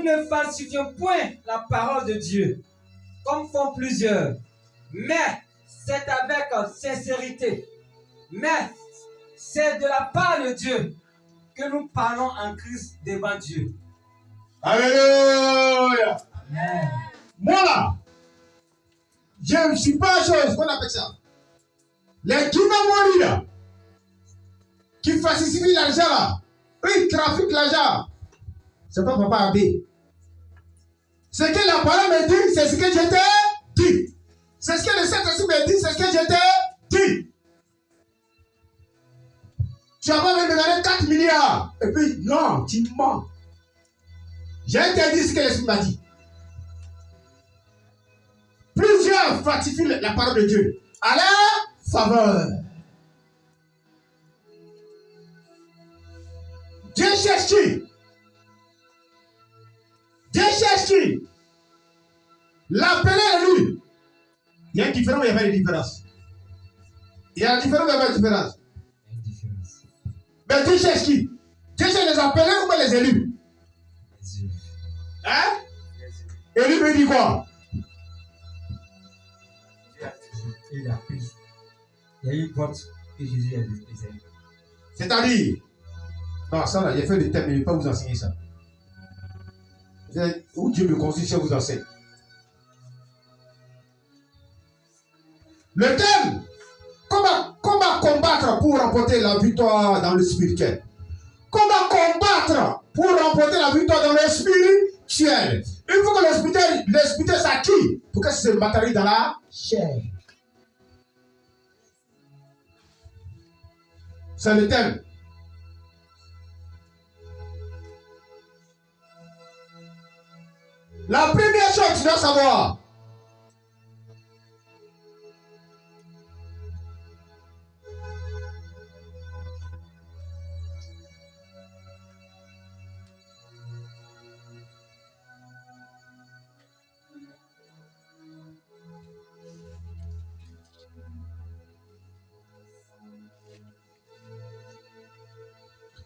ne falsifions point la parole de Dieu, comme font plusieurs, mais c'est avec sincérité. Mais c'est de la part de Dieu que nous parlons en Christ devant Dieu. Alléluia. Amen. Moi là, je ne suis pas chose, qu'on appelle ça. Les Guinéens là, qui falsifient l'argent là, eux ils trafiquent l'argent. C'est pas papa Abbé. Ce que la parole me dit, c'est ce que je t'ai dit. C'est ce que le Saint-Esprit me dit, c'est ce que je t'ai dit. Tu vas pas me donner 4 milliards. Et puis, non, tu mens. J'ai interdit ce que l'Esprit m'a dit. Plusieurs falsifient la parole de Dieu à leur faveur. Dieu cherche qui? Dieu cherche qui? L'appeler à lui. Il y a une différence ou il n'y a pas de différence? Il y a une différence ou il n'y a pas de différence? Il y a une différence. Mais Dieu cherche qui? Dieu cherche les appelés ou pas les élus? Les élus. Hein? Élu me dit quoi? Il a pris. Il y a eu une porte et Jésus a dit. C'est-à-dire, non, ça là, j'ai fait le thème, mais je ne vais pas vous enseigner ça. Où Dieu me consulte, je vous enseigne. Le thème, comment combattre pour remporter la victoire dans le spirituel? Comment combattre pour remporter la victoire dans le spirituel? Il faut que le spirituel s'acquiert pour que ça se matérialise dans la chair. C'est le thème. La première chose que tu dois savoir,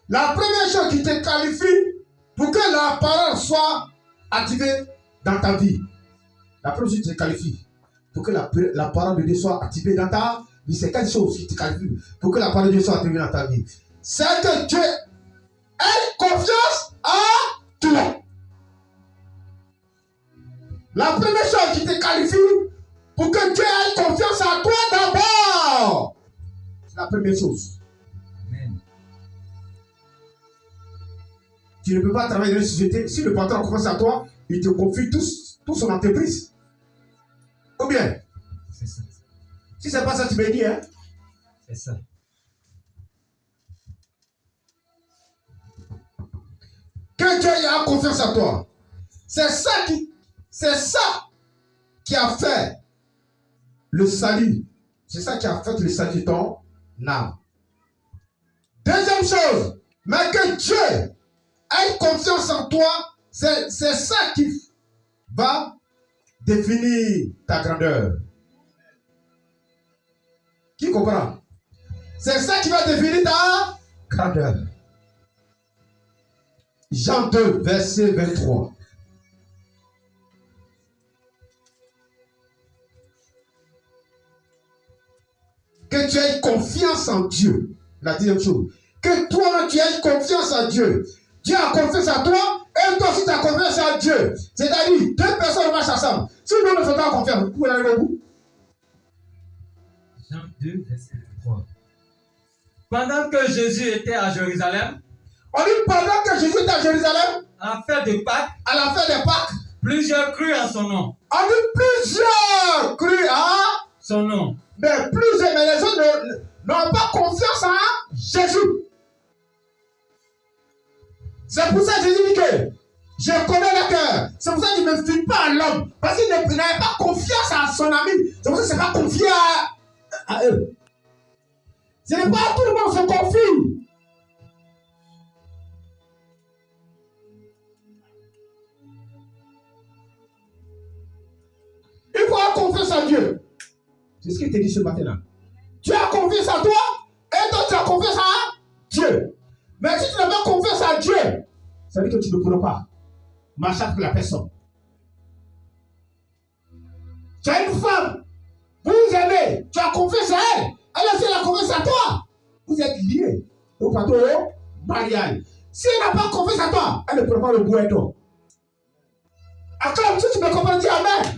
la première chose qui te qualifie pour que la parole soit activée dans ta vie, la première chose qui te qualifie pour que la parole de Dieu soit activée dans ta vie, c'est quelque chose qui te qualifie pour que la parole de Dieu soit activée dans ta vie. C'est que Dieu ait confiance en toi. La première chose qui te qualifie pour que Dieu ait confiance en toi d'abord, c'est la première chose. Amen. Tu ne peux pas travailler dans une société si le patron commence à toi, il te confie toute son entreprise. Ou bien, C'est ça. si c'est pas ça, tu me dis, hein? C'est ça. Que Dieu ait confiance en toi. C'est ça qui a fait le salut. C'est ça qui a fait le salut de ton âme. Deuxième chose, mais que Dieu ait confiance en toi, c'est ça qui va définir ta grandeur. Qui comprend? C'est ça qui va définir ta grandeur. Jean 2, verset 23. Que tu aies confiance en Dieu. La deuxième chose. Que toi, tu aies confiance en Dieu. Dieu a confiance en toi et toi aussi tu as confiance en Dieu. C'est-à-dire, deux personnes marchent ensemble. Si nous ne faisons pas confiance, vous pouvez aller au bout. Jean 2, verset 3. Pendant que Jésus était à Jérusalem, On dit pendant que Jésus était à Jérusalem, à la fête de Pâques, à la fin des Pâques, plusieurs crurent en son nom. on dit plusieurs crurent à Son nom. mais plusieurs, mais les autres n'ont pas confiance en Jésus. C'est pour ça que Jésus dit que je connais le cœur. C'est pour ça qu'il ne me fie pas à l'homme. Parce qu'il n'avait pas confiance à son ami. C'est pour ça qu'il ne s'est pas confié à eux. Ce n'est pas à tout le monde se confie. Il faut avoir confiance en Dieu. C'est ce qu'il te dit ce matin-là. Tu as confiance en toi et toi tu as confiance en Dieu. Mais si tu n'as pas confiance en Dieu, ça veut dire que tu ne pourras pas. marchande pour la personne. Tu as une femme, vous vous aimez, tu as confiance à elle, elle aussi a confiance à toi. Vous êtes liés au plateau mariage. Si elle n'a pas confiance à toi, elle ne prend pas le goût à toi. Acclame, si tu me comprends, dis Amen.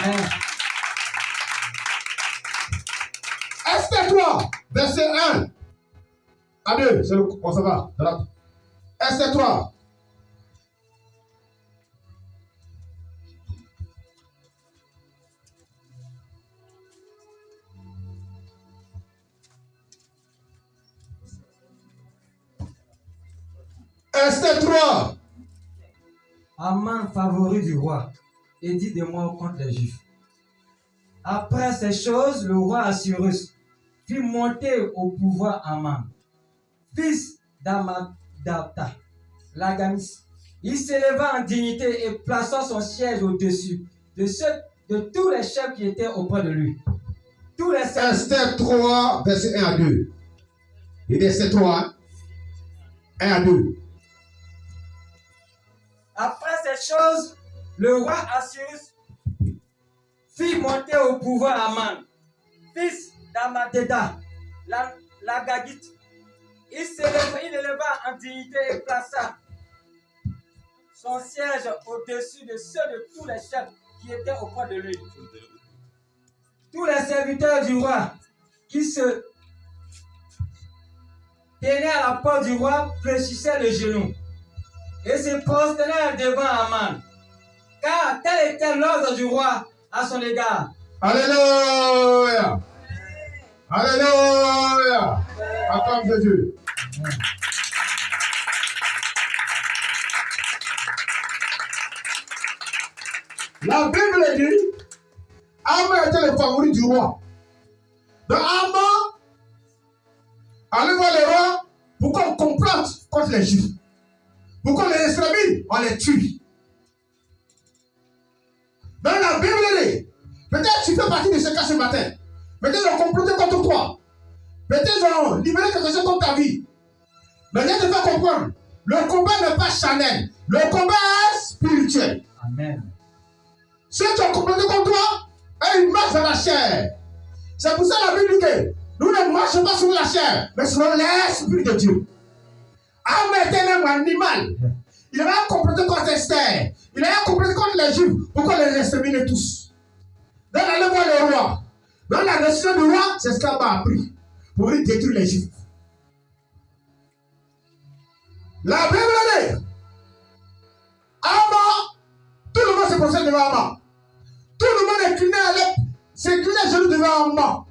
Amen. Esther 3, verset 1 à 2. On s'en va. Esther 3. Esther 3. Aman, favori du roi, édit des mots contre les Juifs. Après ces choses, le roi Assyrus fit monter au pouvoir Aman, fils d'Amadatta, l'Agamis. Il s'éleva en dignité et plaça son siège au-dessus de tous les chefs qui étaient auprès de lui. Tous les Esther 3, verset 1 à 2. Et Esther 3, 1 à 2. Après ces choses, le roi Assyrus fit monter au pouvoir Aman, fils d'Amadatta, l'Agagite. Il éleva en dignité et plaça son siège au-dessus de ceux de tous les chefs qui étaient auprès de lui. Tous les serviteurs du roi qui se tenaient à la porte du roi fléchissaient le genou et se prosternèrent devant Aman, car tel était l'ordre du roi à son égard. Alléluia! Alléluia! Acclame Jésus. La Bible dit, Aman était le favori du roi. Donc Aman allait voir le roi pour qu'on complote contre les Juifs. Pour qu'on les extermine, on les tue. Dans la Bible dit, peut-être tu fais partie de ce cas ce matin. Peut-être ils ont comploté contre toi. Peut-être ils ont libéré quelque chose contre ta vie. Mais je te fais comprendre, le combat n'est pas charnel. Le combat est spirituel. Amen. Ceux qui ont comploté contre toi, ils marchent dans la chair. C'est pour ça la Bible dit que nous ne marchons pas sur la chair, mais sur l'esprit de Dieu. Aman était même un animal. Il avait comploté contre Esther. Il avait comploté contre les Juifs. Pourquoi les exterminer tous? Dans la loi le roi. Dans la décision du roi, c'est ce qu'Aman a pris pour détruire les Juifs. La Bible dit, Aman, tout le monde se procède devant Aman. Tout le monde s'inclinait à genoux devant Aman.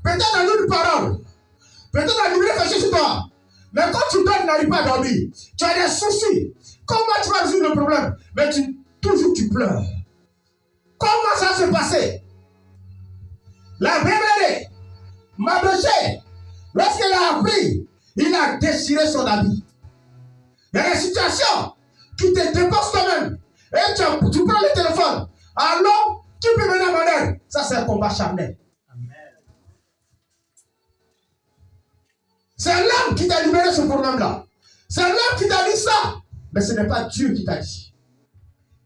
Peut-être dans une parole, peut-être dans l'huile fâchée sur toi. Mais quand tu dors, tu n'arrives pas à dormir. Tu as des soucis. Comment tu vas résoudre le problème? Mais toujours tu pleures. Comment ça s'est passé? La Bible dit, Mardochée, lorsqu'il a appris, il a déchiré son habit. Il y a des situations qui te dépassent toi-même. Et tu prends le téléphone. Alors, qui peut venir à mon aide? Ça, c'est un combat charnel. C'est l'homme qui t'a libéré ce problème-là. C'est l'homme qui t'a dit ça. Mais ce n'est pas Dieu qui t'a dit.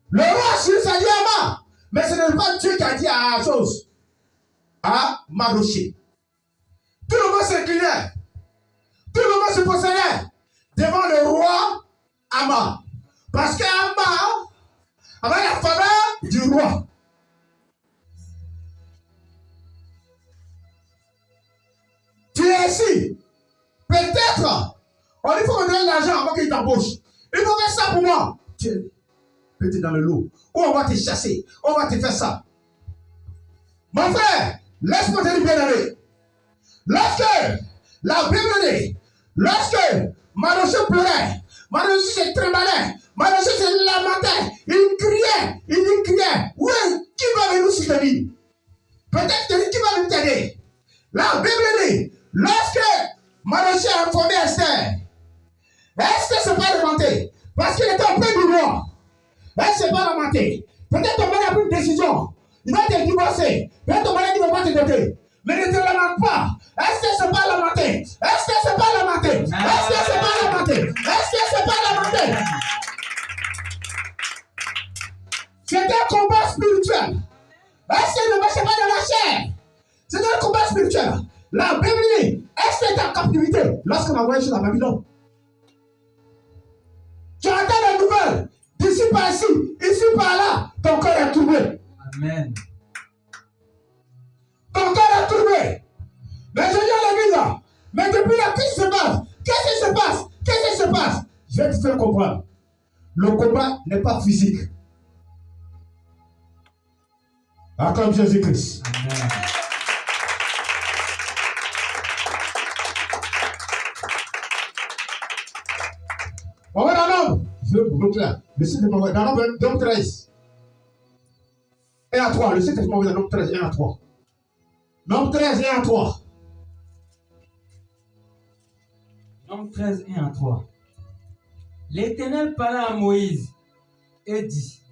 Le roi Cyrus a dit à Aman. Mais ce n'est pas Dieu qui a dit à la chose. À Mardochée. Tout le monde s'inclinait. Tout le monde se possédait devant le roi Aman. Parce qu'Aman avait la faveur du roi. Tu es ici. Peut-être, il faut me donner l'argent avant qu'il t'embauche. Il faut faire ça pour moi. Tu es peut-être dans le lot. Ou on va te chasser. On va te faire ça. Mon frère, laisse-moi te dire bien aller. Lorsque la Bible dit, lorsque Mardochée pleurait, Mardochée se tremblait, Mardochée se lamentait, il criait, oui, qui va venir nous soutenir? Peut-être qui va nous t'aider. La Bible dit, lorsque Mardochée a informé Esther, Esther ne s'est pas lamenté parce qu'il était auprès du roi. Elle ne s'est pas lamentée. Peut-être ton mari a pris une décision. Il va te divorcer. Peut-être ton mari ne va pas te donner. Mais ne te lamente pas. Esther ne s'est pas lamentée. Esther ne s'est pas lamentée. Esther ne s'est pas lamentée. Esther ne s'est pas lamentée. La Bible dit, est-ce que tu es en captivité lorsqu'on a envoyé sur la Babylone? Tu entends la nouvelle, d'ici par ici, ici par là, ton cœur est troublé. Amen. Ton cœur est troublé. Mais je dis à l'église, mais depuis là, qu'est-ce qui se passe? Qu'est-ce qui se passe? Qu'est-ce qui se passe? Je vais te faire comprendre. Le combat n'est pas physique. Acclame Jésus-Christ. Amen. On va dans l'homme. Je veux vous là. Le site de Mauvais, dans l'homme 13. 1 à 3. Le site de Mauvais, dans l'homme 13, 1 à 3. L'homme 13, 1 à 3. Nombre 13, 1 à 3. L'Éternel parla à Moïse et dit,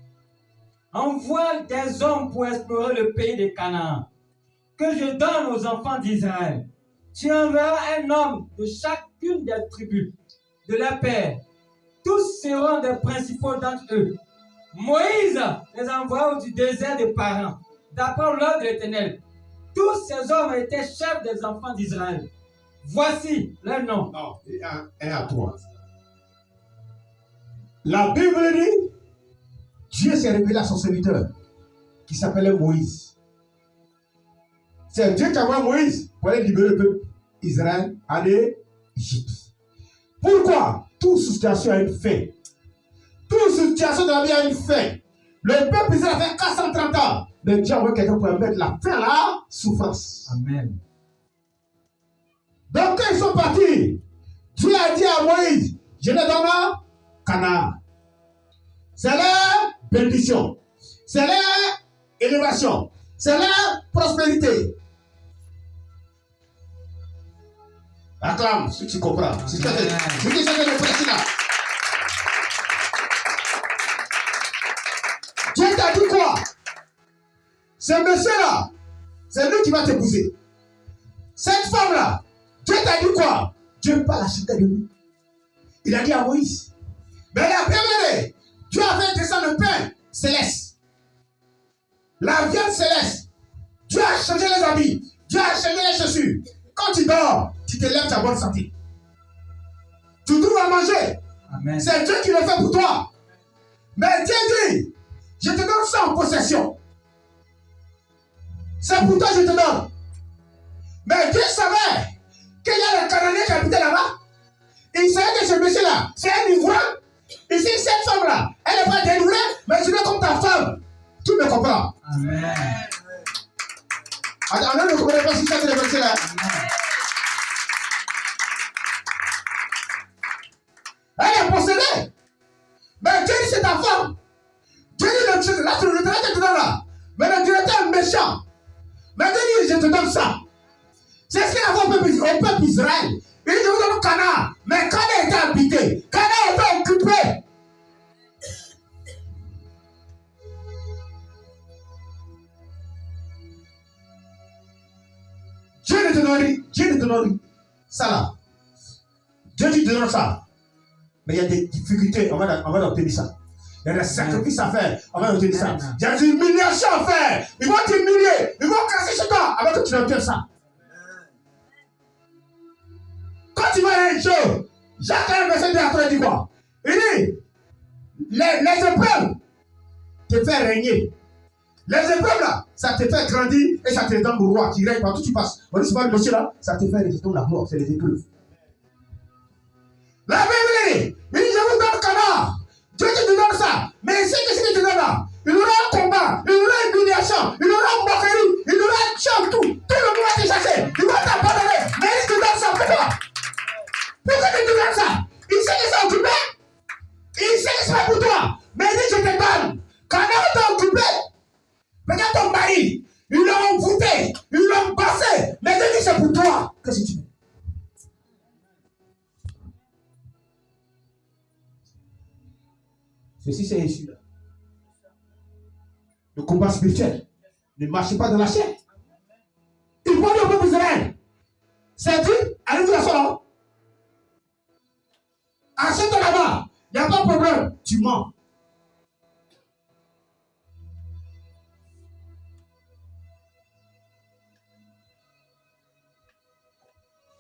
envoie des hommes pour explorer le pays de Canaan, que je donne aux enfants d'Israël. Tu enverras un homme de chacune des tribus de leur père. Tous seront des principaux d'entre eux. Moïse les envoya du désert de Paran, d'après l'ordre de l'Éternel. Tous ces hommes étaient chefs des enfants d'Israël. Voici leur nom. Non, 1 à 3. La Bible dit, Dieu s'est révélé à son serviteur, qui s'appelait Moïse. C'est Dieu qui a envoyé Moïse pour aller libérer le peuple Israël, aller Égypte. Pourquoi? Toute situation a une fin. Toute situation de la vie a une fin. Le peuple Israël a fait 430 ans. Mais Dieu a envoyé quelqu'un pour mettre la fin à la souffrance. Amen. Donc quand ils sont partis, Dieu a dit à Moïse, je les donne à Canaan. C'est leur bénédiction. C'est leur élévation. C'est leur prospérité. Acclame, si tu comprends. Si tu as le précis là. Dieu t'a dit quoi? Ce monsieur-là, c'est lui qui va t'épouser. Cette femme-là, Dieu t'a dit quoi? Dieu parle à chacun de nous. Il a dit à Moïse. Mais la première année, Dieu a fait descendre le pain céleste. La viande céleste. Dieu a changé les habits. Dieu a changé les chaussures. Quand tu dors, tu te lèves, tu as bonne santé. Tu trouves à manger. Amen. C'est Dieu qui le fait pour toi. Mais Dieu dit, je te donne ça en possession. C'est pour toi que je te donne. Mais Dieu savait qu'il y a les Cananéens qui habitaient là-bas. Il savait que ce monsieur-là, c'est un ivrogne. Ici, cette femme-là, elle n'est pas dénouée, mais tu veux comme ta femme. Tu me comprends? Amen. Attends, on ne comprend pas si ça te le là. Elle est possédée. Mais Dieu dit c'est ta femme. Dieu dit le directeur te donne là. Mais le directeur est méchant. Mais Dieu dit je te donne ça. C'est ce qu'il a fait au peuple Israël. Il dit vous donne Canaan. Mais Canaan était habité. Canaan était occupé. Dieu ne te donne ça là. Dieu dit te donne ça. Mais il y a des difficultés, on va obtenir ça. Il y a des sacrifices à faire, on va obtenir ça. Il y a des humiliations à faire. Ils vont t'humilier, ils vont casser chez toi avant que tu n'obtiennes ça. Quand tu vas à une chose, Jacques 1, verset 2 à 3 dit quoi? Il dit, les épreuves te font régner. Les épreuves là, ça te fait grandir et ça te donne le roi qui règne partout où tu passes. On dit, c'est pas le monsieur là, ça te fait résister la gloire, c'est les épreuves. La Bible dit, il dit, je vous donne Canaan. Dieu te donne ça. Mais ici, qu'est-ce qu'il te donne là? Il y aura un combat, il y aura une humiliation, il y aura une moquerie, il y aura un chant, tout. Tout le monde va te chasser. Il va t'abandonner. Mais il te donne ça. Pourquoi? Pourquoi tu te donnes ça? Il sait que c'est occupé. Il sait que c'est pas pour toi. Mais il dit, je te donne. Canaan t'a occupé. Regarde ton mari. Ils l'ont envoûté. Ils l'ont passé. Mais il dit, c'est pour toi. Qu'est-ce que tu veux? Ceci, c'est issu là. Le combat spirituel. Ne marchez pas dans la chair. Il faut dire au peuple Israël. C'est dit, allez-vous la là. Achète-toi là-bas. Il n'y a pas de problème. Tu mens.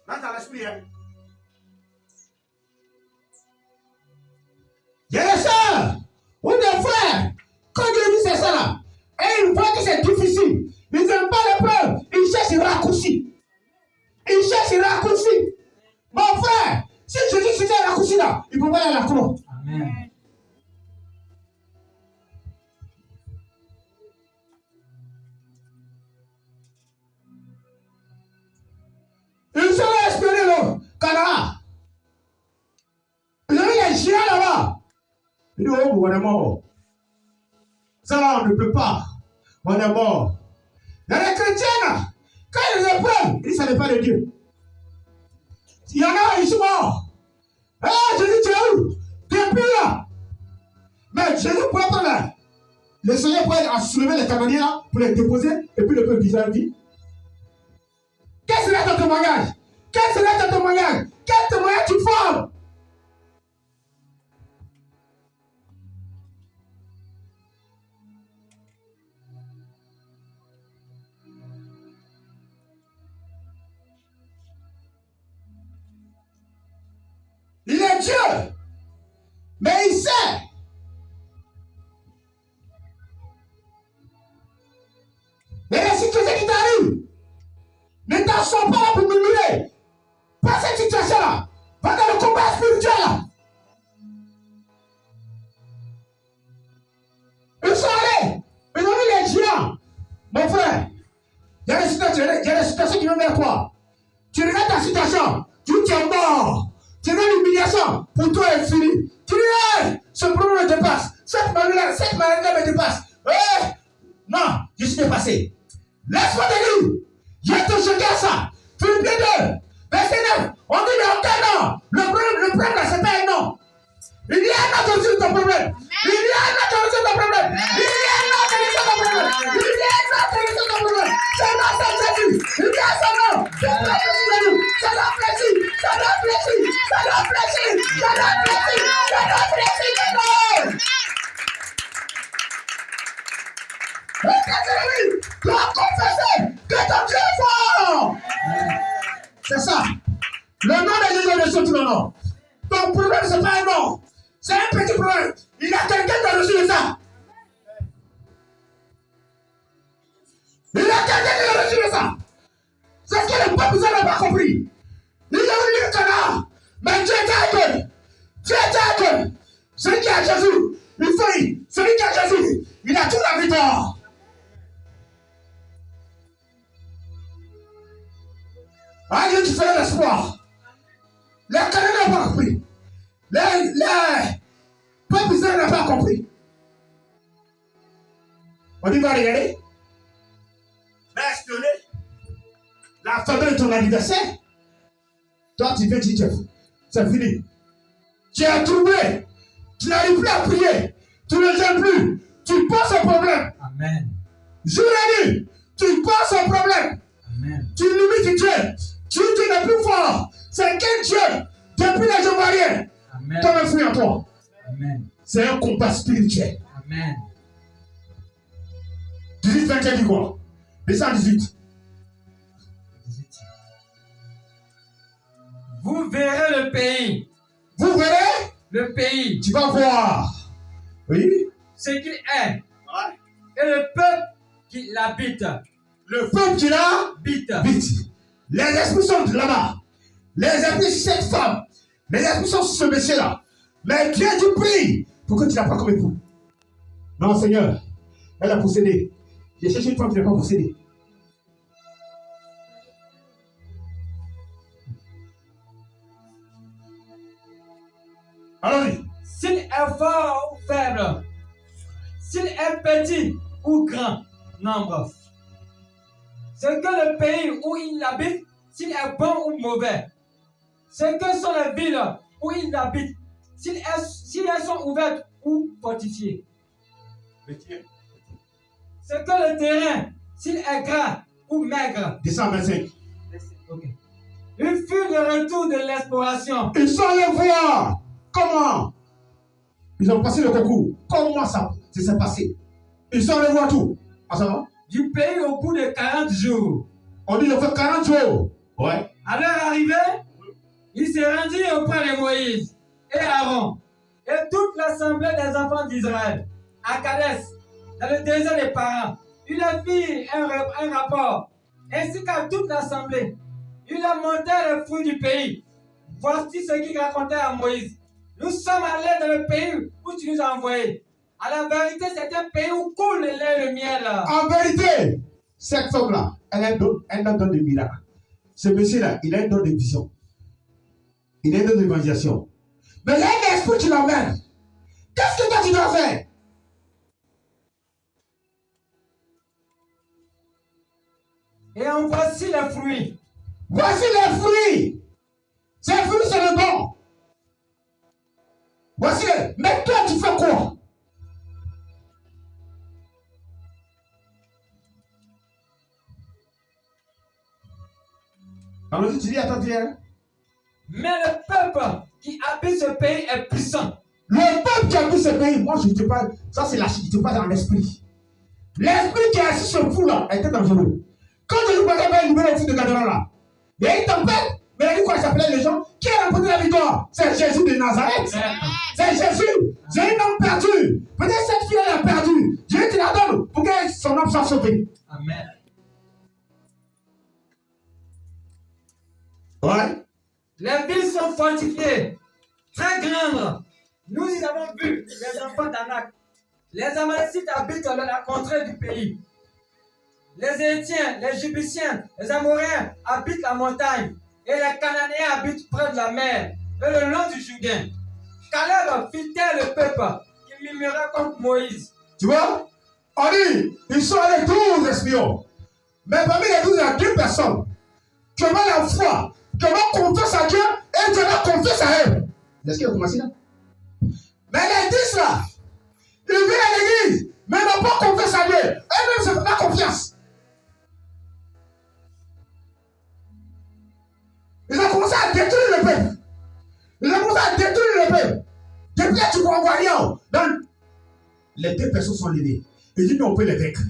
Là, dans l'esprit, hein. Il y a des sœurs ou des frères, quand Dieu dit c'est ça là, et ils voient que c'est difficile, ils n'aiment pas l'épreuve, ils cherchent raccourci. Ils cherchent raccourci. Mon frère, si Jésus faisait un raccourci là, il ne peut pas aller à la croix. Amen. Ils sont là espionner le Canada. Ils ont mis les chiens là-bas. Ils disent, oh, on est mort. Ça là, on ne peut pas. On est mort. Il y a des chrétiens là. Quand ils les prennent, ils disent, ça n'est pas de Dieu. Il y en a, ils sont morts. Ah, Jésus, tu es où? Tu es plus là. Mais Jésus pourrait prendre là. Le Seigneur pourrait soulever les Canadiens là pour les déposer et puis le peuple d'Israël dit, quel serait ton témoignage? Quel serait ton témoignage? Quel témoignage tu formes? Il est Dieu, mais il sait. Mais les situations qui t'arrivent, ne t'en sors pas là pour murmurer. Pas cette situation-là. Va dans le combat spirituel là. Ils sont allés. Ils ont mis les géants. Mon frère, il y a des situations qui viennent vers toi. Tu regardes ta situation. Tu es mort. Tu as l'humiliation. Pour toi, elle est finie. Tu dis, hey, ce problème me dépasse. Cette maladie me dépasse. Hey, non, je suis dépassé. Laisse-moi te dire. Je te jeté à ça. Philippiens 2, verset 9. On dit, mais aucun nom. Le problème là, c'est pas un nom. Il y a un autre sur ton problème. Il y a un autre sur ton problème. Il y a un autre sur ton problème. Il y a un autre sur ton problème. C'est un nom, c'est Jésus. Il y a son nom. C'est un nom, c'est Jésus. Ça doit plaisir. Ça doit plaisir. Ça doit plaisir. Ça doit plaisir. Ça doit plaisir. Et quand tu l'as vu, tu as confessé que ton Dieu est fort. C'est ça. Le nom de Jésus est dessus tout le nom. Ton problème, ce n'est pas un nom. C'est un petit problème. Il y a quelqu'un qui a reçu de ça. Il y a quelqu'un qui a reçu de ça. C'est ce que le peuple n'a pas compris. Il a voulu le canard. Mais Dieu est à Dieu. Dieu est à Dieu. Celui qui a Jésus, il fait. Celui qui a Jésus, il a toute la victoire. Ah, Dieu, tu fais l'espoir. Les Canadiens n'ont pas compris. Les peuples israéliens n'ont pas compris. On dit, va regarder. Va espionner. La famille de ton anniversaire. Toi, tu veux dire, c'est fini. Tu es troublé. Tu n'arrives plus à prier. Tu ne gênes plus. Tu penses au problème. Amen. Jour et nuit, tu penses au problème. Amen. Tu limites Dieu. Tu n'es plus fort. C'est quel Dieu? Depuis les Jomariens. Amen. Ton influence en toi. Amen. C'est un combat spirituel. Amen. 18, 21, dis quoi? Descends 18. Vous verrez le pays. Vous verrez? Le pays. Tu vas voir. Oui? Ce qu'il est. Ouais. Et le peuple qui l'habite. Le peuple qui Habite. l'habite. Les esprits sont là-bas. Les esprits sur cette femme. Les esprits sont sur ce monsieur-là. Mais Dieu, tu pries pour que tu n'as pas comme époux. Non, Seigneur. Elle a possédé. J'ai cherché une femme qui n'a pas possédé. Allons-y. S'il est fort ou faible. S'il est petit ou grand nombre. C'est que le pays où il habite, s'il est bon ou mauvais. C'est que sont les villes où il habite, si elles sont ouvertes ou fortifiées. C'est que le terrain, s'il est gras ou maigre. 225. Okay. Il fut le retour de l'exploration. Ils sont allés voir comment ils ont passé le concours. Comment ça s'est passé. Ils sont allés voir tout. Ah, ça va? Du pays au bout de 40 jours. On dit il fait 40 jours. Ouais. À leur arrivée, il s'est rendu auprès de Moïse et Aaron et toute l'assemblée des enfants d'Israël à Kadès, dans le désert des parents. Il a fait un rapport, ainsi qu'à toute l'assemblée. Il a monté les fruits du pays. Voici ce qu'il racontait à Moïse. Nous sommes allés dans le pays où tu nous as envoyés. À la vérité, c'est un pays où coule le lait et le miel. En vérité, cette femme-là, elle a un don de miracle. Ce monsieur-là, il a un don de vision. Il a un don d'évangélisation. Mais il y a un esprit qui l'emmène. Qu'est-ce que toi tu dois faire? Et en voici les fruits. Voici les fruits. Ces fruits, c'est le bon. Voici les. Mais toi, tu fais quoi? Alors tu dis, attends, viens. Mais le peuple qui habite ce pays est puissant. Le peuple qui habite ce pays, moi je ne te parle, ça c'est la chute, je te parle dans l'esprit. L'esprit qui est assis sur le fou là était dangereux. Quand je vous parlais libérer le fou de Gadara là, il y a une tempête, mais il a dit quoi, il s'appelait les gens, qui a remporté la victoire? C'est Jésus de Nazareth. C'est Jésus. J'ai un homme perdu. Peut-être cette fille elle a perdu. Dieu te la donne pour que son homme soit sauvé. Amen. Ouais. Les villes sont fortifiées, très grandes. Nous y avons vu les enfants d'Anak. Les Amalécites habitent dans la contrée du pays. Les Hétiens, les Jébusiens, les Amoréens habitent la montagne. Et les Cananéens habitent près de la mer et le long du Jourdain. Caleb fit taire le peuple qui murmura contre Moïse. Tu vois, on dit, ils sont allés 12 espions. Mais parmi les 12, il y a 2 personnes qui ont la foi, qui ont confiance à Dieu et qui ont confiance à eux. Est-ce qu'il a commencé là? Mais les 10 là, ils viennent à l'église, mais ils n'ont pas confiance à Dieu. Eux-mêmes ne se font pas confiance. Ils ont commencé à détruire le peuple. Ils ont commencé à détruire le peuple. Depuis là, tu vois, on voit rien. Donc, les 2 personnes sont liées. Ils disent, mais on peut les vaincre.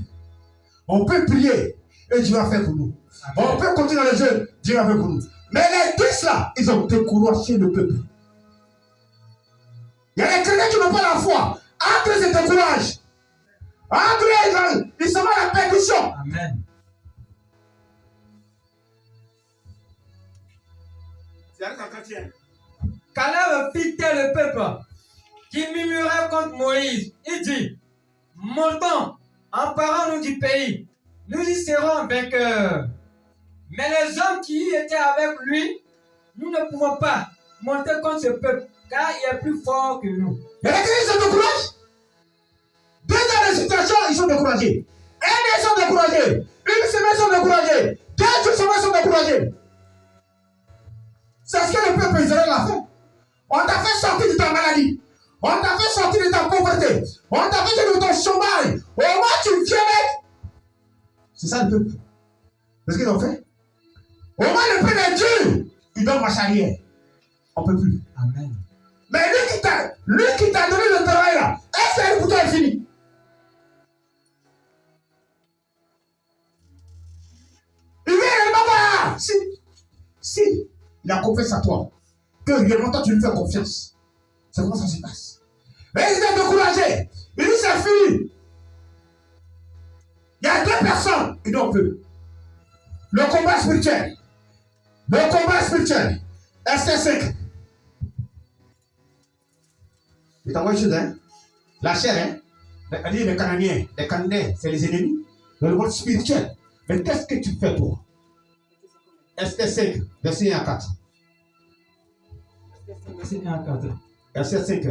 On peut prier et Dieu va faire pour nous. Amen. On peut continuer dans les jeux, Dieu va faire pour nous. Mais les 10 là, ils ont découragé le peuple. Il y a des chrétiens qui n'ont pas la foi. Entre eux, ils se découragent. Entre eux, ils sont à la perdition. Amen. Caleb fit taire le peuple qui murmurait contre Moïse. Il dit, montons, emparons-nous du pays. Nous y serons vainqueurs. Mais les hommes qui y étaient avec lui, nous ne pouvons pas monter contre ce peuple, car il est plus fort que nous. Et les chrétiens se découragent. Deux dans les situations, ils sont découragés. Un ils sont découragés. Une semaine, ils sont découragés. 2 semaines, ils sont découragés. C'est ce que le peuple israélien a fait. On t'a fait sortir de ta maladie. On t'a fait sortir de ta pauvreté. On t'a fait sortir de ton chômage. Au moins, tu viens mettre. C'est ça le peuple. C'est ce qu'ils ont fait. Au moins, le peuple est dur. Il donne marche arrière. On ne peut plus. Amen. Mais lui qui t'a donné le travail là, est-ce que le bouton est fini? Il vient réellement voir. Si il a confiance à toi, que réellement toi tu lui fais confiance, c'est comment ça se passe. Mais il est découragé. Il dit c'est fini. Il y a 2 personnes, il n'en peut. Le combat spirituel. Le combat spirituel. Esther 5. Il t'envoie une chose, hein? La chair, hein? Les Cananéens, c'est les ennemis. Dans le monde spirituel. Mais qu'est-ce que tu fais pour? Esther 5, verset 1 à 4. Verset 1 à 4. Esther 5.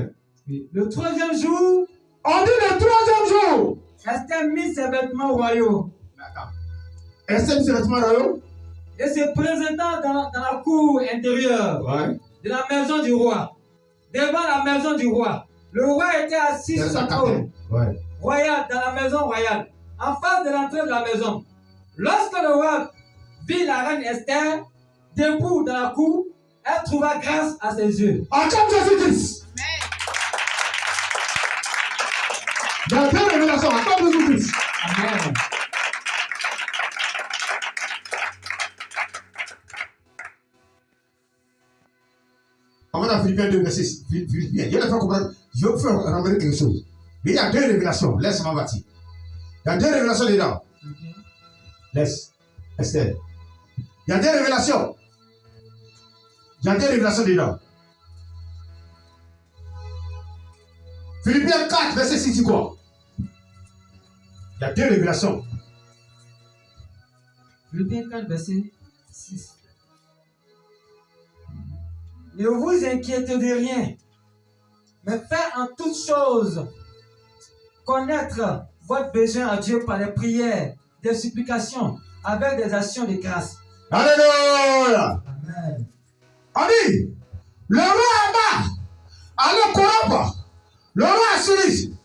Oui. Le 3e jour, On dit le 3e jour. Esther mit ses vêtements royaux. Esther mit ses vêtements royaux. Et se présentant dans la cour intérieure de la maison du roi. Devant la maison du roi. Le roi était assis sur son trône royal, dans la maison royale, en face de l'entrée de la maison. Lorsque le roi vit la reine Esther debout dans la cour, elle trouva grâce à ses yeux. Acclame Jésus-Christ. Dans la révélation, acclame Jésus-Christ. Amen. Philippiens 2, verset 6. Philippiens. Je vais faire comprendre. Je veux faire remarquer quelque chose. Mais il y a deux révélations. Laisse-moi bâtir. Il y a deux révélations dedans. Laisse. Esther. Il y a deux révélations. Il y a deux révélations dedans. Philippiens 4, verset 6, dit quoi? Il y a deux révélations. Philippiens 4, verset 6. Ne vous inquiétez de rien, mais faites en toutes choses connaître votre besoin à Dieu par les prières, des supplications, avec des actions de grâce. Alléluia. Amen. On dit, le roi Abba allait corrompre le roi Assyrie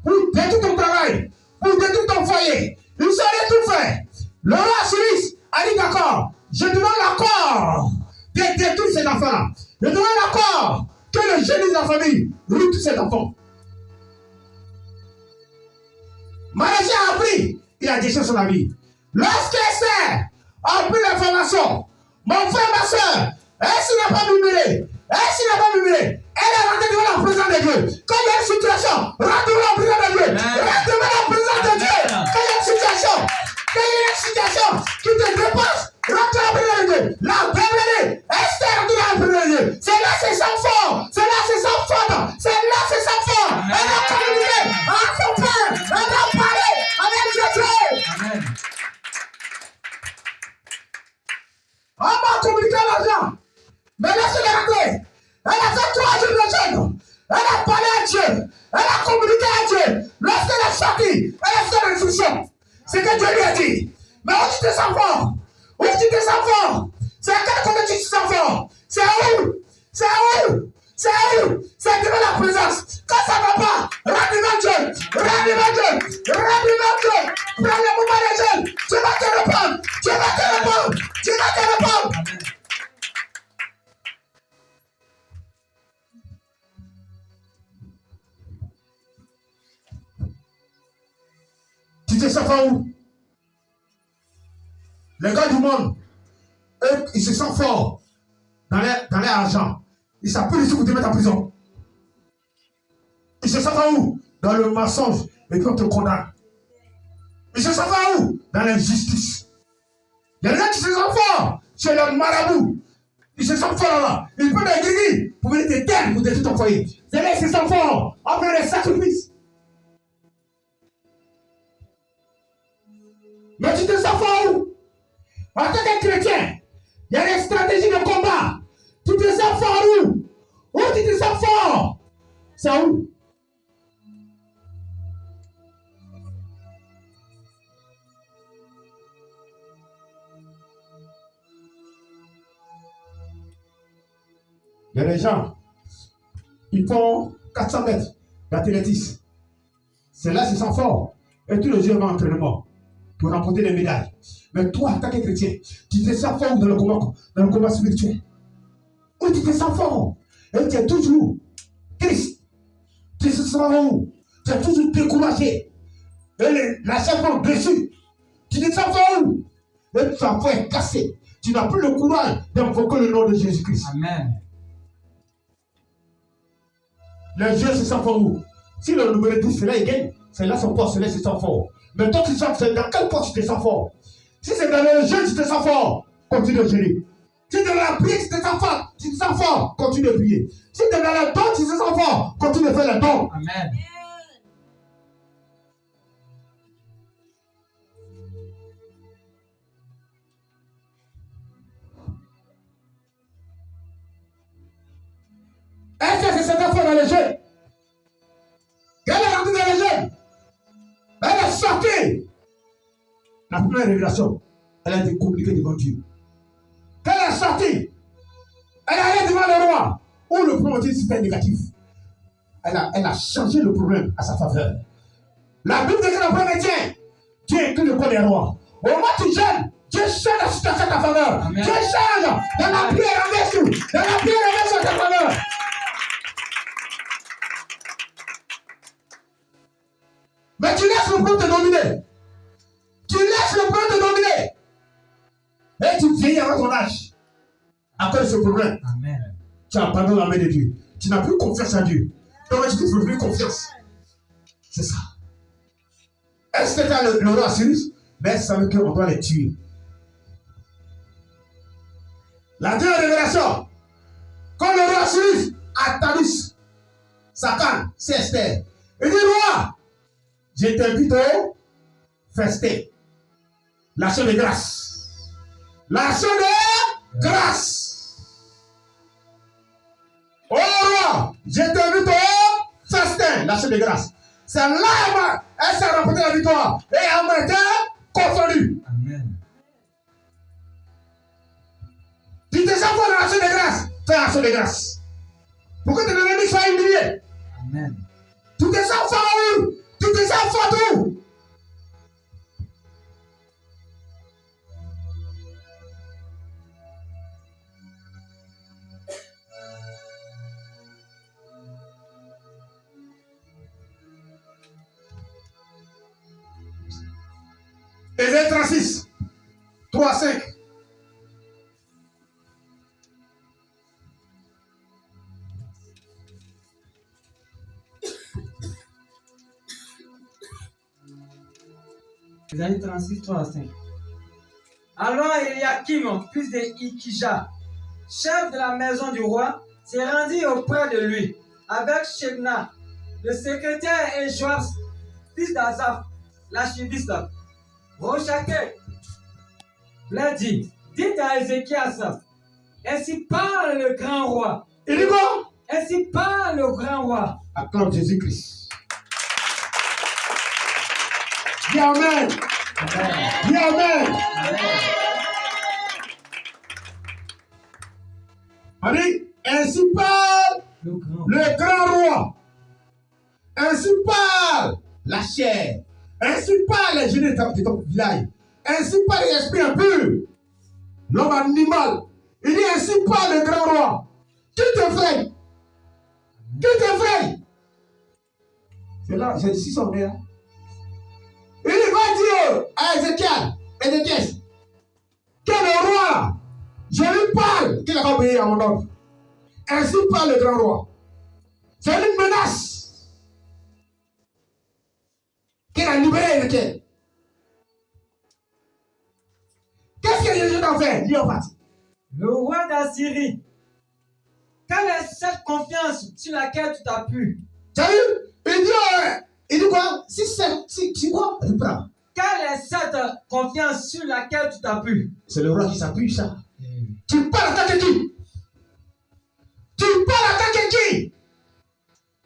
pour détruire ton travail, pour détruire ton foyer. Il savait tout faire. Le roi Assyrie a dit d'accord, je demande l'accord de détruire cet enfant-là. Je demande l'accord que le génie de la famille rue tous cet enfant. Manassé a appris, il a déchiré son ami. Lorsque Esther a pris l'information, mon frère, ma soeur, est-ce qu'il n'a pas murmuré? Est-ce qu'il n'a pas murmuré? Elle est rentrée devant la présence de Dieu. Quand il y a une situation, rentre devant la présence de Dieu. Rentre devant la présence de Dieu. Quand il y a une situation, qui te dépasse, rentre dans la présence de Dieu. La Bible, Esther rentre dans la présence de Dieu. C'est là, c'est sans fort. C'est là, c'est sans faute. C'est là, c'est sans fort. Elle a communiqué avec son père. Elle a parlé avec Dieu. Amen. On va communiquer l'argent. Mais laissez-le rentrer. Elle a fait 3 jours de jeûne. Elle a parlé à Dieu. Elle a communiqué à Dieu. Lorsqu'elle est sortie, elle a fait une instruction. C'est que Dieu lui a dit. Mais où tu te sens fort? Où tu te sens fort? C'est à quel côté tu te sens fort? C'est où? C'est où? C'est où? C'est devant la présence. Quand ça ne va pas, rentre devant Dieu. Rentre devant Dieu. Rentre devant Dieu. Prends le moment de jeûne. Dieu va te répondre. Dieu va te répondre. Dieu va te répondre. Amen. Tu te sens fort où? Les gars du monde, eux, ils se sentent forts dans leur argent. Ils s'appuient dessus pour te mettre en prison. Ils se sentent forts où? Dans le mensonge et puis on te condamne. Ils se sentent forts où? Dans l'injustice. Il y a des gens qui se sentent forts chez leur marabout. Ils se sentent forts là. Ils prennent des gris pour venir te taire pour détruire ton foyer. C'est là qu'ils se sentent forts en faisant des sacrifices. Mais tu te sens fort où? En tant que chrétien, il y a des stratégies de combat. Tu te sens fort où? Où tu te sens fort? C'est où? Il y a des gens, ils font 400 mètres d'athlétisme. C'est là qu'ils sont forts. Et tous les jours, ils vont en entraînement pour remporter des médailles. Mais toi, en tant que chrétien, tu te sens fort dans le combat spirituel. Où tu te sens fort? Et tu es toujours triste. Tu te sens où? Tu es toujours découragé. Et la chair blessée. Tu te sens fort où? Et ta foi est cassée. Tu n'as plus le courage d'invoquer le nom de Jésus-Christ. Amen. Les jeux se sentent fort où? Si le numéro 10, c'est là, il gagne. C'est là son poste, c'est là, il se sent fort. Mais toi, tu sens, c'est dans quel poste tu te sens fort? Si c'est dans le jeu, tu te sens fort, continue de gérer. Si c'est dans la prière, tu te sens fort, continue de prier. Si c'est dans le don, tu te sens fort, continue de faire le don. Amen. Est-ce que c'est cette fois dans le jeu? Elle est rentrée dans le jeu. Elle est sortie. La première révélation, elle a été communiquée devant Dieu. Quand elle est sortie, elle est allée devant le roi, où le problème était super négatif. Elle a changé le problème à sa faveur. La Bible dit que le problème est tiens. Dieu écrit le corps des rois. Au moment où tu gênes, Dieu change la situation à ta faveur. Amen. Dieu change. Dans la prière, en dessous. Dans la prière, en dessous à ta faveur. Mais tu laisses le problème te dominer. Tu laisses le problème te dominer. Et tu vieillis avant ton âge. À cause de ce problème. Amen. tu abandonnes la main de Dieu. Tu n'as plus confiance en Dieu. Donc tu ne fais plus confiance. C'est ça. Est-ce que c'était le roi Cyrus? Mais ça veut dire qu'on doit les tuer. La deuxième révélation. Quand le roi Cyrus a Talus, sa canne, c'est Esther. Il dit, roi, je t'invite au festin. L'action de grâce. L'action de grâce. Oh roi, je t'invite au festin. L'action de grâce. C'est là elle s'est remportée la victoire. Et elle m'a été confondue. Amen. Tu te sens fort dans l'action de grâce. Fais l'action de grâce. Pour que tes ennemis soient humiliés. Amen. Tu te sens fort où? Tu te sens fort où? Ésaïe 36, 3 à 5. Ésaïe 36, 3 à 5. Alors Eliakim, fils de Ikija, chef de la maison du roi, s'est rendu auprès de lui, avec Shebna, le secrétaire, et Joab, fils d'Azaph, l'archiviste. Rochaké l'a dit, dites à Ézéchias, ainsi parle le grand roi. Il dit quoi? Ainsi parle le grand roi. Acclame Jésus-Christ. Dis Amen. Dis Amen. On dit, ainsi parle le grand roi. Ainsi parle la chair. Ainsi parle les jeunes de ton village. Ainsi parle l'esprit impur. L'homme animal. Il dit, ainsi parle le grand roi. Qui t'effraie? Qui t'effraie? C'est là, c'est ici son père. Il va dire à Ézéchias, que le roi, je lui parle, qu'il a obéi à mon ordre. Ainsi parle le grand roi. C'est une menace qu'il a libéré Ézéchias. Qu'est-ce que Jésus t'a fait? Dis en partie. Le roi d'Assyrie, quelle est cette confiance sur laquelle tu t'appuies? Tu as vu? Il dit quoi? Si quoi? Reprends. Quelle est cette confiance sur laquelle tu t'appuies? C'est le roi qui s'appuie, ça. Tu parles en tant que qui? Tu parles en tant que qui?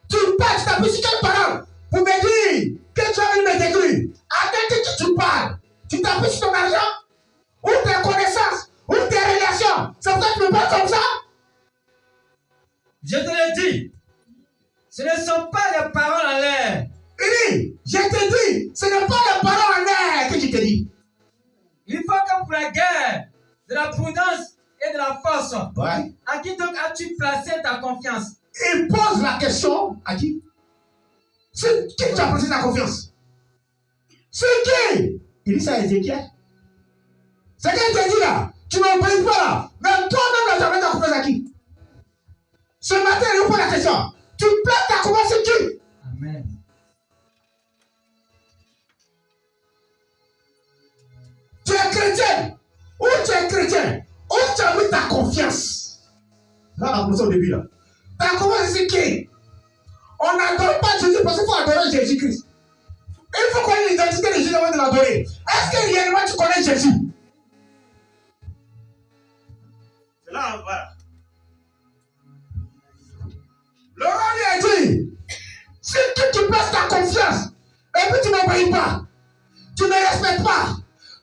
Tu parles, tu t'appuies sur quelle parole? Pour me dire que tu as envie de me détruire. En tant que qui tu parles? Tu t'appuies sur ton argent? Ou tes connaissances? Ou tes relations? C'est pourquoi tu me parles comme ça? Je te le dis, ce ne sont pas des paroles en l'air. Il dit, je te dis, ce n'est pas les paroles en l'air que je te dis. Il faut que pour la guerre, de la prudence et de la force. Ouais. À qui donc as-tu placé ta confiance? Il pose la question à qui? C'est qui tu as placé ta confiance? C'est qui? Il dit ça à Ézéchiel. C'est qui te dit là? Tu n'obéis pas là. Mais toi-même, tu as placé ta confiance à qui? Ce matin, il pose la question. Tu places ta confiance à qui? Amen. Tu es chrétien. Où tu es chrétien? Où tu as mis ta confiance? Là, on a commencé au début là. Ta confiance, c'est qui? On n'adore pas Jésus parce qu'il faut adorer Jésus-Christ. Il faut connaître l'identité de Jésus avant de l'adorer. Est-ce que réellement tu connais Jésus? C'est là, voilà. Le roi lui a dit, si tu places ta confiance et puis tu n'obéis pas, tu ne respectes pas,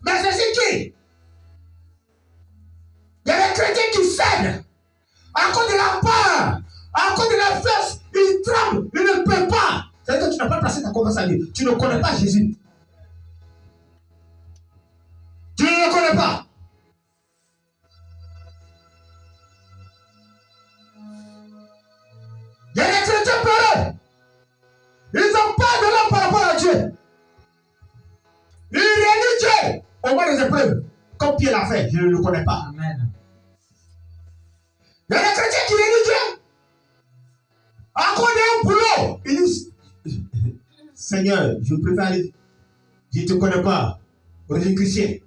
mais c'est qui? Il y a des chrétiens qui cèdent à cause de la peur, à cause de la fesse, ils tremblent, ils ne peuvent pas. C'est-à-dire que tu n'as pas placé ta confiance en lui. Tu ne connais pas Jésus. Tu ne le connais pas. Il y a des chrétiens peureux. Ils n'ont pas de l'homme par rapport à Dieu. Ils réalisent Dieu au moins des épreuves. Comme Pierre l'a fait, je ne le connais pas. Amen. Il y a des chrétiens qui réalisent Dieu Encore un boulot. Il dit, Seigneur, je préfère aller. Je ne te connais pas. Origine chrétienne,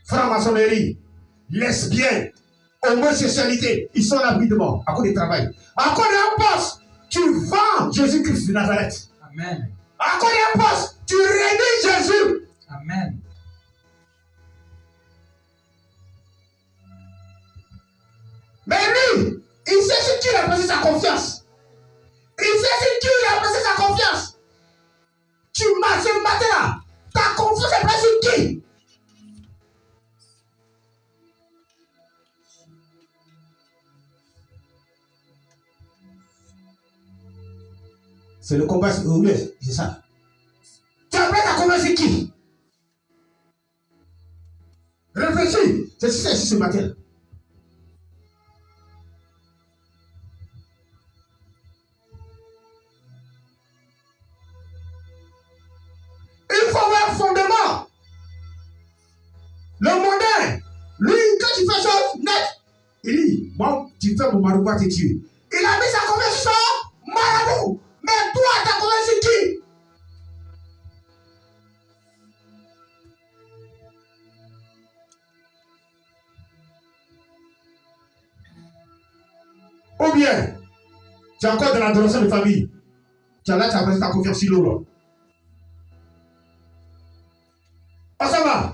franc-maçonnerie, lesbienne, homosexualité. Ils sont là de mort à cause du travail. Encore un poste. Tu vends Jésus-Christ de Nazareth. Amen. Encore un poste. Tu réunis Jésus. Amen. Mais lui, il sait sur qui il a placé sa confiance. Il sait sur qui il a placé sa confiance. Tu m'as ce matin-là. Ta confiance est placée sur qui? C'est le combat, c'est ça. Tu as placé ta confiance sur qui? Réfléchis. C'est ce matin. Il faut avoir un fondement. Le mondain, lui, quand tu fais chose net, il dit, moi, tu fais mon marabout à te tuer. Il a mis sa confiance sur son marabout. Mais toi, ta confiance sur qui? Ou bien, tu es encore dans l'adoration de famille. Tu as là, tu as placé ta confiance sur l'autre. Ah, ça va?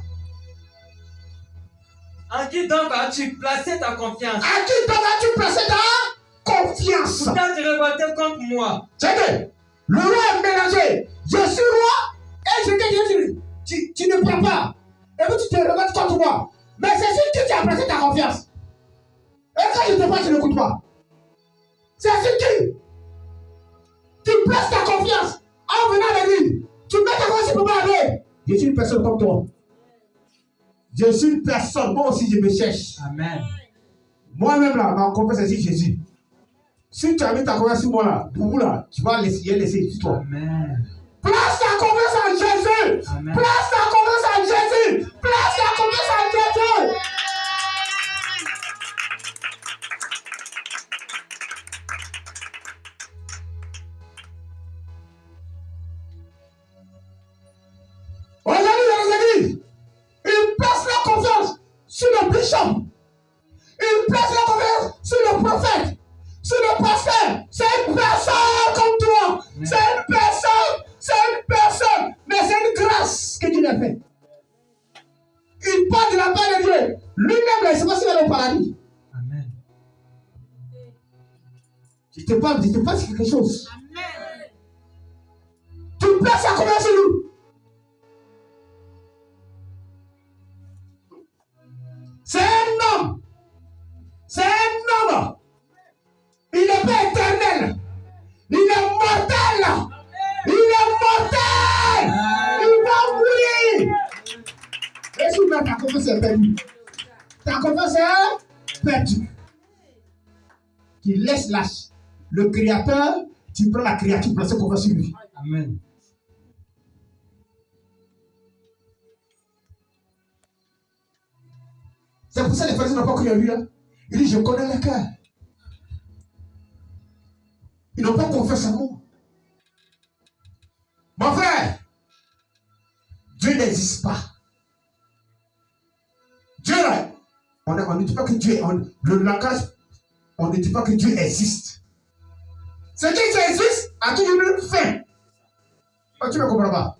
En qui donc as-tu placé ta confiance? À qui donc as-tu placé ta confiance? Pourtant tu révoltais contre moi. C'est que le roi est mélangé. Je suis roi et je te dis, tu ne prends pas. Et puis tu te regardes contre moi. Mais c'est sur qui tu as placé ta confiance. Et quand je te parle, tu n'écoutes pas. C'est sur qui? Tu places ta confiance en venant à l'église. Tu mets ta confiance pour parler. Je suis une personne comme toi. Je suis une personne. Moi aussi, je me cherche. Amen. Moi-même, là, ma confiance est sur Jésus. Si tu as mis ta confiance sur moi, là, pour vous, là, tu vas laisser sur toi. Amen. Place ta confiance en Jésus. Amen. Place ta confiance en Jésus. Place ta confiance en Jésus. Aujourd'hui, dans les églises, ils placent la confiance sur le bishop. Ils placent la confiance sur le prophète, sur le pasteur. C'est une personne comme toi. C'est une personne. C'est une personne. Mais c'est une grâce que Dieu a fait. Il parle de la part de Dieu. Lui-même, il ne sait pas s'il va au paradis. Amen. Je te parle de quelque chose. Amen. Tu places la confiance sur lui. C'est un homme. C'est un homme. Il n'est pas éternel. Il est mortel. Il est mortel. Il va mourir. Et souvent, ta confiance est perdue. Ta confiance est perdue. Tu laisses le créateur, tu prends la créature, place confiance sur lui. Amen. C'est pour ça que les pharisiens n'ont pas cru en lui. Hein. Il dit, je connais le cœur. Ils n'ont pas confiance en moi. Mon frère, Dieu n'existe pas. Dieu là, on ne dit pas que Dieu, le langage, on ne dit pas que Dieu existe. Ce qui existe a toujours une fin. Oh, tu ne comprends pas?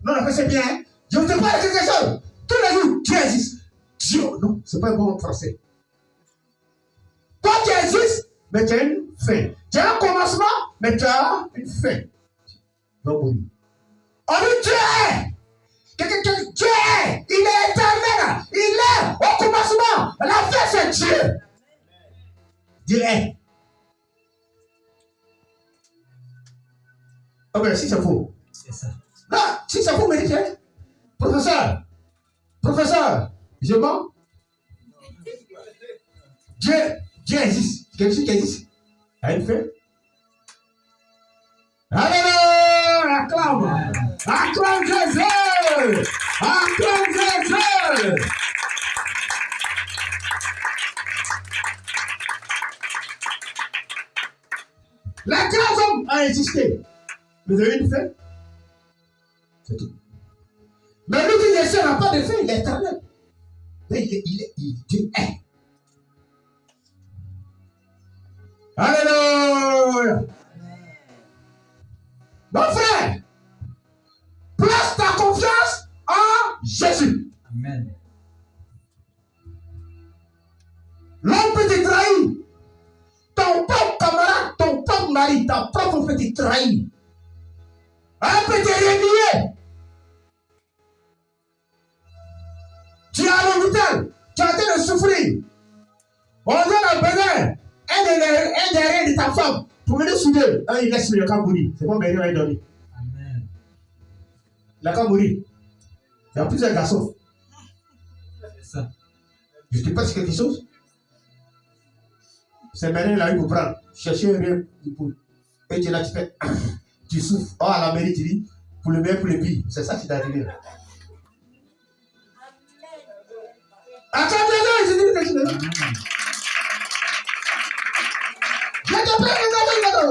Non, en fait, c'est bien. Hein? Je ne te parle de quelque chose. Tous les jours, Dieu existe. Dieu, non, c'est pas un bon français. Toi, tu existes, mais tu as une fin. Tu as un commencement, mais tu as une fin. Non, oui. On dit Dieu est. Dieu est. Il est éternel. Il est au commencement. La fin, c'est Dieu. Dieu est. Ah ben, si c'est faux. C'est ça. Non, si c'est faux, mais dis, professeur, je mens. Dieu existe. Quelque chose qui existe. Il y a une fin. Alléluia! Acclame! Acclame Jésus! Acclame Jésus! Les grâces résister. Vous avez une fée? C'est tout. Mais lui qui Yeshua n'a pas de fée, il est éternel. Mais Dieu est. Alléluia. Mon frère, place ta confiance en Jésus. Amen. L'homme peut te trahir. Ton propre camarade, ton propre mari, ta propre peut te trahir. Un peut te renier. Tu es à l'hôpital, tu es en train de souffrir. On donne un besoin, un derrière de ta femme, pour venir souder. Il laisse le cas mourir. C'est pas meilleur à donner. Amen. Le cas mourir. Il y a plusieurs garçons. C'est ça. Je te passe quelque chose. C'est maintenant là, il faut prendre. Chercher un rien pour. Et tu es là, tu fais. Tu souffres. Oh, à la mairie, tu dis, pour le bien, pour le pire. C'est ça qui t'est arrivé. Attends, je dis quelque chose. Je te prends le gâteau.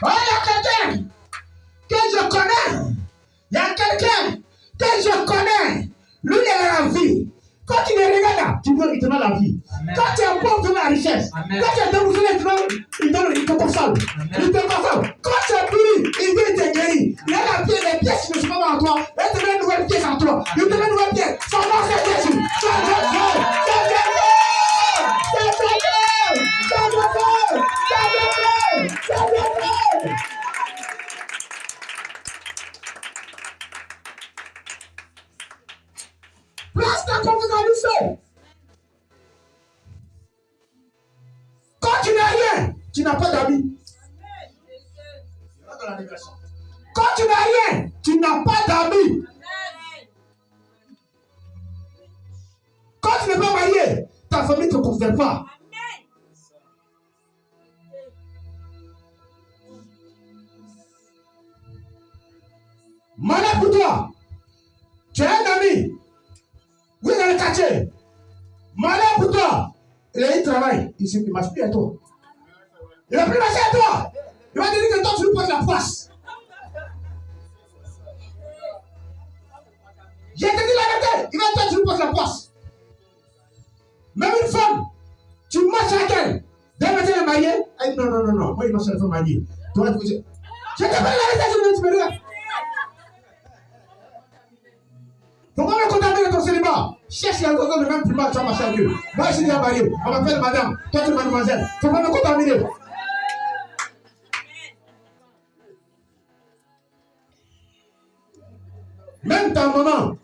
Oh, il y a quelqu'un que je connais. Il y a quelqu'un que je connais. Lui, il est la vie. Quand tu le regardes là, tu vois, il te donne la vie. Amen. Quand tu es pauvre, il te donne la richesse. Amen. Quand tu es déboussolé, il te console. Il te console. Quand tu es puni, il veut te guérir. Il a la pièce, les pièces qui ne sont pas en toi. Il te met une nouvelle pièce en toi. Il te met une nouvelle pièce. Son nom, c'est Jésus. C'est Jésus. C'est Jésus. C'est Jésus. C'est Jésus. C'est Jésus. C'est Jésus. Place ta confiance en lui. Quand tu n'as rien, tu n'as pas d'amis. Quand tu n'as rien, tu n'as pas d'amis. Quand tu n'es pas marié, ta famille ne te considère pas. Malheur pour toi. Tu as un ami. Oui, dans le quartier. Malheur pour toi. Il travaille. Il ne marche plus à toi. Il n'a plus marché à toi. Il va te dire que toi, tu lui poses la poisse. Je te dis la vérité. Il va te dire que tu lui poses la poisse. Même une femme, tu marches avec elle. Dès que tu es marié, elle dit non. Moi, il marche avec une femme mariée. Toi, je te dis la vérité, je ne me regarde. Faut pas me condamner dans ton célibat. Cherche la raison de même primat, tu vas marcher avec eux. Moi, je suis déjà marié. On m'appelle madame. Toi, tu es mademoiselle. Faut pas me contaminer. Même ta maman,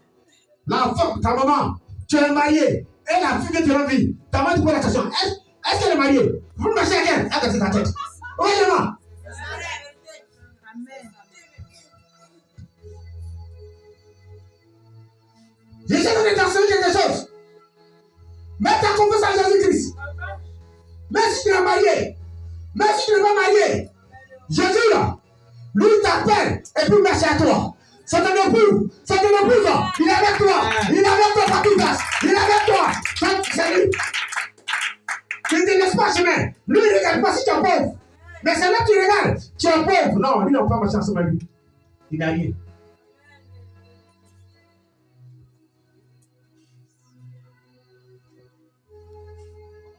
la femme, ta maman, tu es marié. Elle a vu que tu as envie. Ta maman te pose la question. Est-ce qu'elle est mariée? Vous marchez avec elle. Elle a ta tête. Oui, maman. J'essaie de t'enseigner quelque chose. Mets ta confiance en Jésus-Christ. Même si tu es marié, même si tu n'es pas marié, Jésus là, lui t'appelle et puis merci à toi. C'est ton époux, il est avec toi, il est avec toi, Papitas, il est avec toi. C'est lui. Tu ne te laisses pas chemin. Lui, il ne regarde pas si tu es pauvre. Mais c'est là que tu regardes, tu es pauvre. Non, lui, il n'a pas marché ensemble avec lui. Il n'a rien.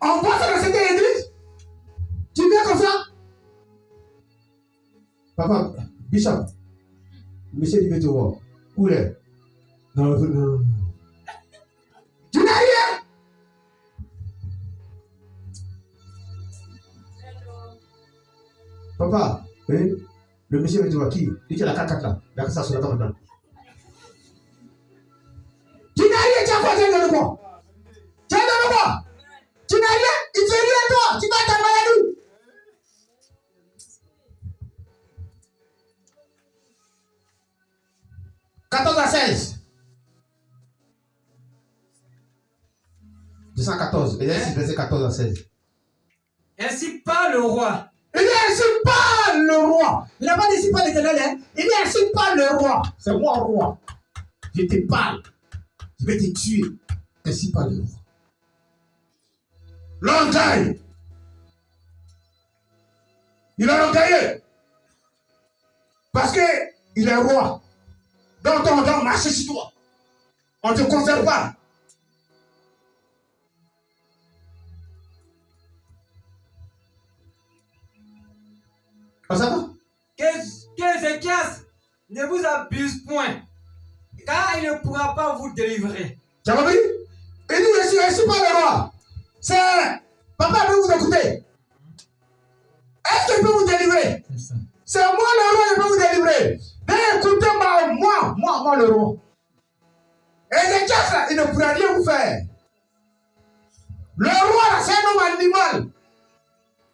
On voit ça dans cette église. Tu viens comme ça? Papa, Bishop, monsieur il veut te voir. Où est? Non. Tu n'as rien? Papa, le monsieur veut te voir. Qui? Il dit la 4 là. Il a ça sur la table maintenant. Tu n'as rien, tu as quoi? Tu as donné quoi? Tu as donné quoi? Tu n'as rien, il ne fait rien toi, tu vas ta maladie. « 14 à 16. 214. Et ainsi, verset 14 à 16. Ainsi parle le roi. Il dit ainsi parle le roi. Il n'a pas dit ainsi parle l'Éternel. Hein? Il dit ainsi parle le roi. C'est moi, roi. Je te parle. Je vais te tuer. Ainsi parle le roi. L'orgueil. Il est orgueilleux. Parce qu'il est roi. Donc on doit marcher sur toi. On ne te conserve pas. Ça va? Qu'Ézéchias ne vous abuse point, car il ne pourra pas vous délivrer. Tu as compris? Il dit, je ne suis pas le roi. C'est... Papa peut vous écouter. Est-ce qu'il peut vous délivrer? C'est moi le roi, je peux vous délivrer. Mais écoutez-moi, moi le roi. Ézéchias, il ne pourra rien vous faire. Le roi, c'est un homme animal.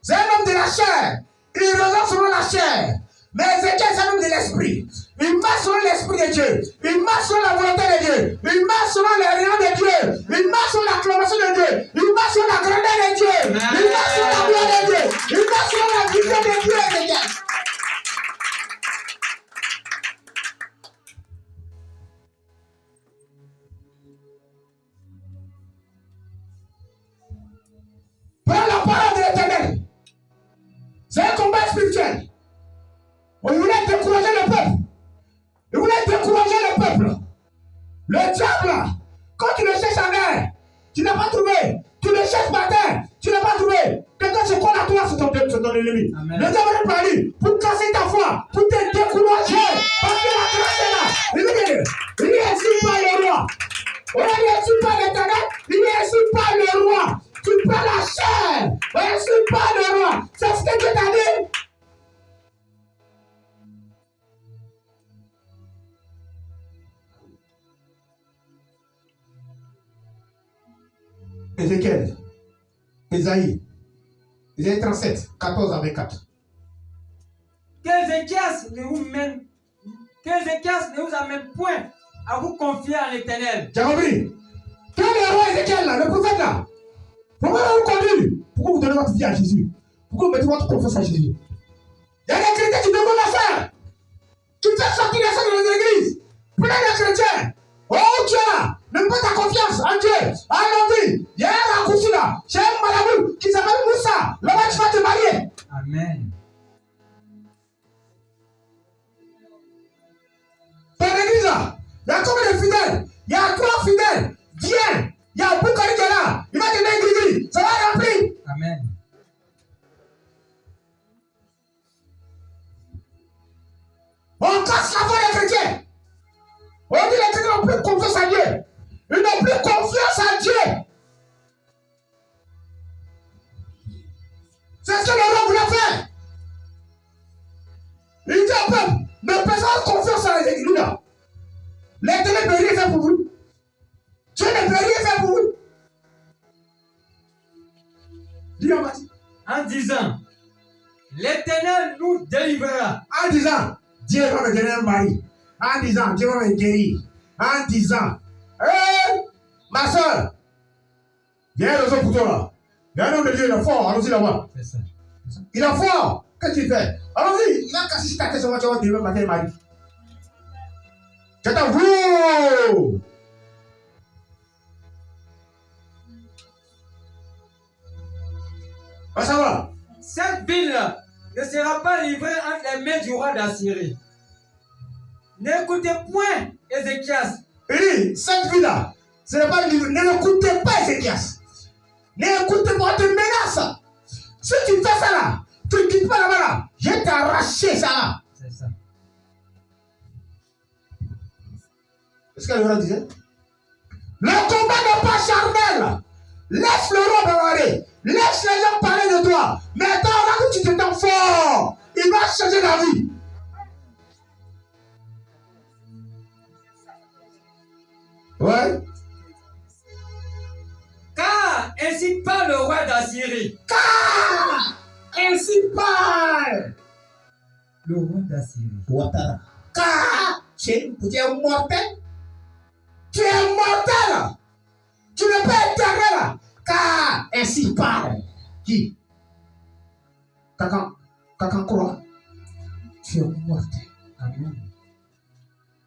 C'est un homme de la chair. Il raisonne selon la chair. Mais Ézéchias, c'est un homme de l'esprit. Il marche selon l'esprit de Dieu. Il marche selon la volonté de Dieu. Il marche selon les rayons de Dieu. Il marche selon l'acclamation de Dieu. Il marche selon la grandeur de Dieu. Il marche selon la gloire de Dieu. Il marche selon la vision de Dieu, Ézéchias. Prends la parole de l'Éternel. C'est un combat spirituel. On voulait décourager le peuple. Il voulait décourager le peuple. Le diable, quand tu le cherches en guerre, tu n'as pas trouvé. Tu le cherches matin, tu n'as pas trouvé. Quelqu'un se colle à toi, c'est ton ennemi. Le diable est parlé pour casser ta foi, pour te décourager. Parce que la grâce est là. Il n'est ainsi pas le roi. On n'est ainsi pas l'Éternel. Il n'est ainsi pas le roi. Tu prends la chair. On n'est ainsi pas le roi. C'est ce que Dieu t'a dit. Ézéchiel, Isaïe 37, 14 à 24. Qu'Ézéchias ne vous amène point à vous confier à l'Éternel. Tu as compris? Quel est le roi Ézéchiel là, le prophète là? Pourquoi vous conduire? Pourquoi vous donnez votre vie à Jésus? Pourquoi vous mettez votre confiance à Jésus? Il y a des chrétiens qui demandent la faire. Tu fais sortir les gens de l'église. Plein de chrétiens. Oh Dieu là, ne mets pas ta confiance en Dieu. Allons-y. Il y a un raccourci là. J'ai un marabout qui s'appelle Moussa. Là-bas, tu vas te marier. Amen. Dans l'église là, il y a combien de fidèles? Il y a 3 fidèles. Viens. Il y a un Boukari qui est là. Il va te donner une grille. Ça va remplir. Amen. On casse la foi des chrétiens. On dit les chrétiens n'ont plus confiance à Dieu. Ils n'ont plus confiance à Dieu. C'est ce que le roi voulait faire. Il dit au peuple, ne faites confiance à l'église là. L'Éternel ne peut rien faire pour vous. Dieu ne peut rien faire pour vous. Dis en bas. En disant, l'Éternel nous délivrera. En disant, Dieu va me donner un mari. En disant, Dieu va me guérir. En disant, ma soeur, il y a un raison pour toi là. Il y a un homme de Dieu, il est fort. Allons-y là-bas. C'est ça. Il est fort. Qu'est-ce qu'il fait? Allons-y. Il va casser sur ta tête, tu vas devenir matin mari. J'attends vous. Ça va? Cette ville ne sera pas livrée entre les mains du roi d'Assyrie. N'écoutez point Ézéchias. Il dit, cette vie-là, ce n'est pas livré. Ne l'écoutez pas, Ézéchias. N'écoutez pas, on te menace. Si tu fais ça là, tu ne quittes pas là-bas là, je vais t'arracher ça là. C'est ça. Est-ce que le roi disait? Le combat n'est pas charnel. Laisse le roi parler. Laisse les gens parler de toi. Mais dans là que tu te sens fort, il va changer la vie. Ouais. Car ainsi parle le roi d'Assyrie. Car ainsi parle Le roi d'Assyrie. Ouattara. Car tu es mortel. Tu es mortel. Tu ne peux pas éternel. Car ainsi parle. Qui? Quand croit. Tu es mortel. Amen.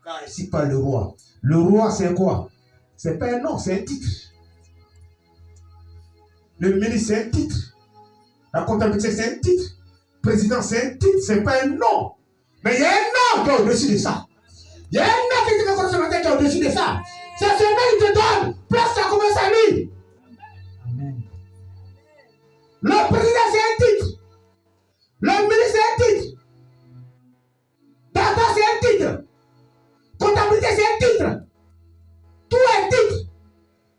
Car ainsi parle le roi. Le roi, c'est quoi? C'est pas un nom, c'est un titre. Le ministre, c'est un titre. La comptabilité, c'est un titre. président, c'est un titre, c'est pas un nom. Mais il y a un nom qui est au-dessus de ça. Il y a un nom qui est consommateur qui est au-dessus de ça. C'est ce nom qui te donne. Place ta commence à lui. Amen. Le président, c'est un titre. Le ministre, c'est un titre. Data, c'est un titre. Comptabilité, c'est un titre. Tout est titre.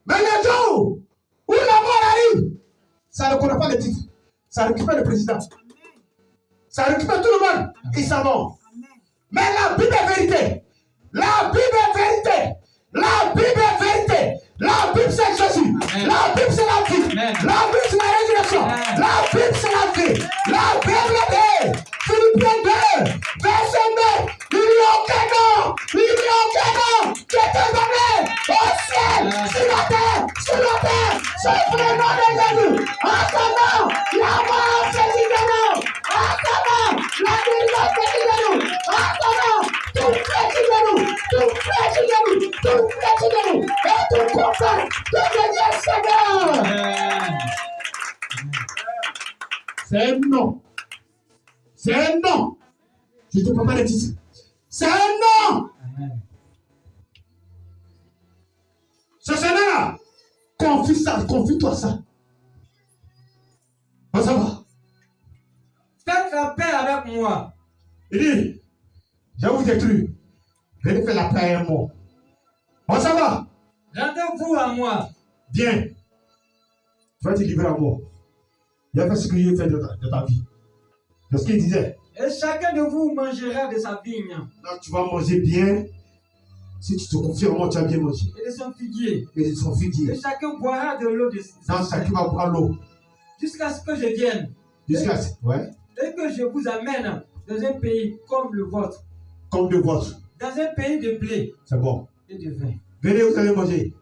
Mais le jour où la mort arrive, ça ne connaît pas le titre. Ça récupère le président. Ça récupère tout le monde. Ils s'en vont. Mais la Bible est vérité. La Bible est vérité. La Bible est vérité. La Bible c'est Jésus. La Bible c'est la vie. La Bible c'est la résurrection. La Bible c'est la vie. La Bible est Philippiens 2, verset 9. Il n'y a aucun nom. Il n'y a aucun nom qui est donné au ciel, sur la terre, sauf le nom de Jésus. En son nom, la mort fait du nom. En son nom, la guérison fait du nom. En son nom, tout fait du nom. Tout fait du nom. Tout fait du nom. Et tout confesse de devenir Seigneur. C'est un nom. C'est un nom. Je ne te peux pas le dire. C'est un nom. Amen. Ce Seigneur, confie-toi ça. On s'en va. Faites la paix avec moi. Il dit, je vais vous détruire. Venez faire la paix avec moi. On s'en va. Rendez-vous à moi. Viens. Tu vas te livrer à moi. Il va faire ce que je vais faire de ta vie. C'est ce qu'il disait. Et chacun de vous mangera de sa vigne. Donc tu vas manger bien. Si tu te confies en moi, tu vas bien manger. Et de son figuier. Et de son figuier. Et chacun boira de l'eau de sa Donc chacun va boire l'eau. jusqu'à ce que je vienne. Jusqu'à ce ouais. Et que je vous amène dans un pays comme le vôtre. Comme le vôtre. Dans un pays de blé C'est bon. et de vin. Venez, vous allez manger.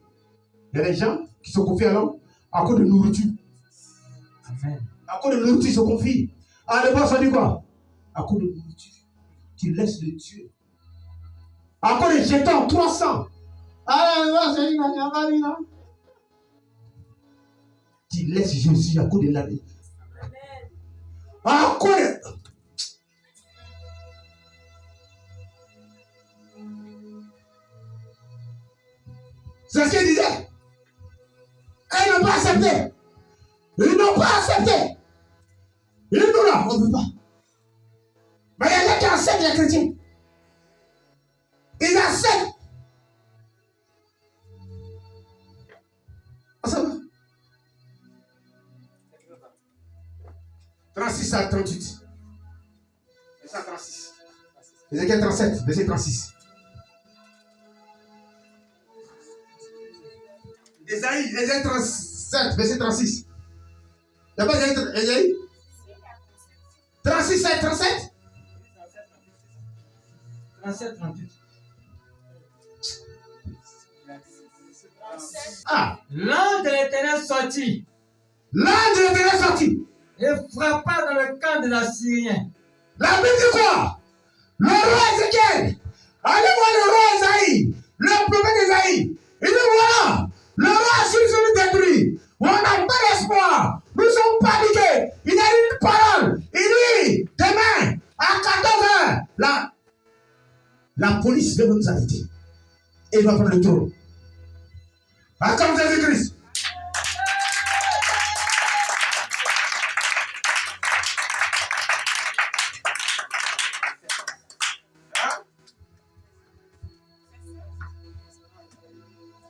Il y a des gens qui se confient à l'homme à cause de nourriture. Amen. À cause de nourriture, ils se confient. Ah, le boss, ça dit quoi? À cause de nourriture. Tu laisses le Dieu. À cause de jetons, 300. Ah, c'est une. Tu laisses Jésus à cause de l'année. À cause de. C'est ce qu'il disait. Ils n'ont pas accepté. Ils n'ont pas accepté. Ils nous là, on ne veut pas. Mais il y a des qui acceptent les chrétiens. Ils acceptent. Ça va. 36 à 38. Verset 36. Ézéchiel 37, verset 36. Ésaïe 37, verset 36. Il n'y a pas Ésaïe 36 à 37. 37, 38. Ah. L'ange de l'Éternel sortit. L'ange de l'Éternel sortit. Et frappa dans le camp de l'Assyrien. La Bible dit quoi? Le roi Ézéchiel. Allez voir le roi Ésaïe. Le prophète Ésaïe. Il dit voilà. Le roi Assyrien se détruit. On n'a pas d'espoir. Nous sommes paniqués. Il a dit une parole. Il dit demain à 14h. La police va nous arrêter. Et il va prendre le trône. Comme Jésus-Christ.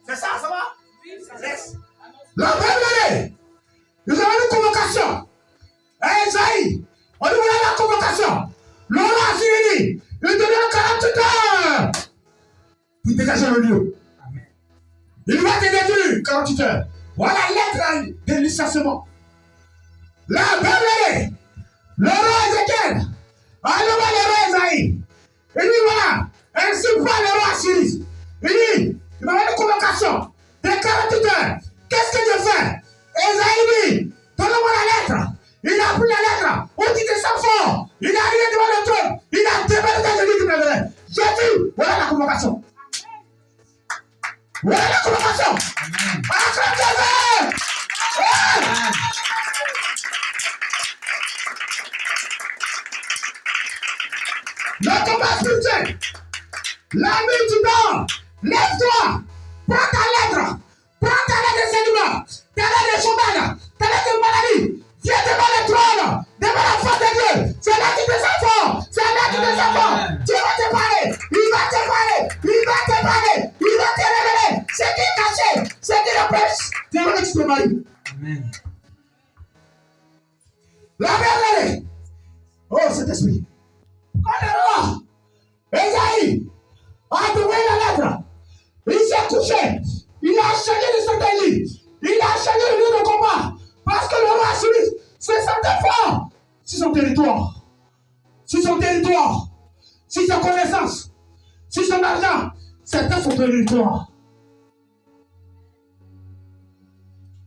C'est ça, ça va? Yes. La Bible, nous avons une convocation. Esaïe, on nous voilà la convocation. Le roi Syrie, il te donne 48 heures. Pour dégager le lieu. Il va te détruire 48 heures. Voilà lettre de licenciement. La Bible, le roi Ézéchiel, allez voir le roi Esaïe. Il dit voilà, ainsi parle le roi Syrie. Il dit, il va avoir une convocation de 48 heures. Qu'est-ce que je fais? Esaïe dit, donne-moi la lettre. Il a pris la lettre. On dit que ça fort. Il est arrivé devant le trône. Il a débarqué de lui. J'ai dit, voilà la convocation. Voilà la convocation. Le combat spirituel. La nuit, tu dors. Lève-toi. Prends ta lettre. Prends ta lettre de sédiment. Ta lettre de chômage. Ta lettre de maladie. Viens devant le trône. Devant la face de Dieu. C'est là qui te sent fort. C'est là qui te sent fort. Dieu va te parler. Il va te parler. Il va te parler. Il va te révéler. Ce qui est caché. Ce qui est prêche. Dieu va te parler. Amen. La vérité. Oh, cet esprit. Quand le roi Esaïe a trouvé la lettre, il s'est couché. Il a changé de son lit. Il a changé de lieu de combat. Parce que le roi Assyrie se sentait fort. Si son territoire, si son territoire, si sa connaissance, si son argent, c'était son territoire.